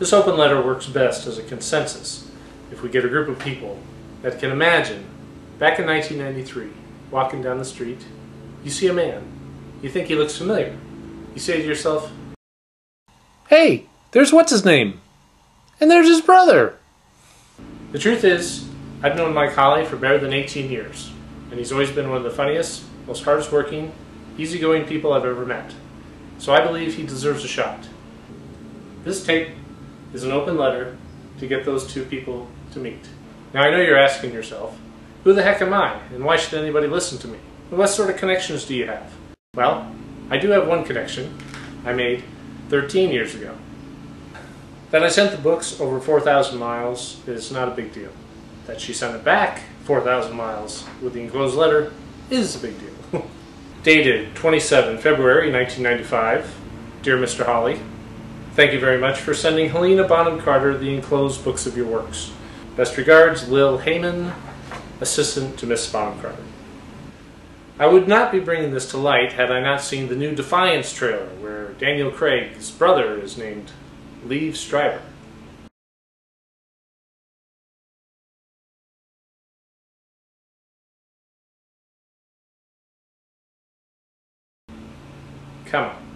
This open letter works best as a consensus if we get a group of people that can imagine, back in 1993, walking down the street, you see a man, you think he looks familiar. You say to yourself, "Hey, there's what's-his-name, and there's his brother." The truth is, I've known Mike Holly for better than 18 years, and he's always been one of the funniest, most hardest working, easygoing people I've ever met. So I believe he deserves a shot. This tape is an open letter to get those two people to meet. Now I know you're asking yourself, who the heck am I, and why should anybody listen to me? And what sort of connections do you have? Well, I do have one connection I made 13 years ago. That I sent the books over 4,000 miles is not a big deal. That she sent it back 4,000 miles with the enclosed letter is a big deal. Dated 27 February 1995, Dear Mr. Holly, thank you very much for sending Helena Bonham Carter the enclosed books of your works. Best regards, Lil Heyman, assistant to Miss Bonham Carter. I would not be bringing this to light had I not seen the new Defiance trailer where Daniel Craig's brother is named Liev Schreiber. Come on.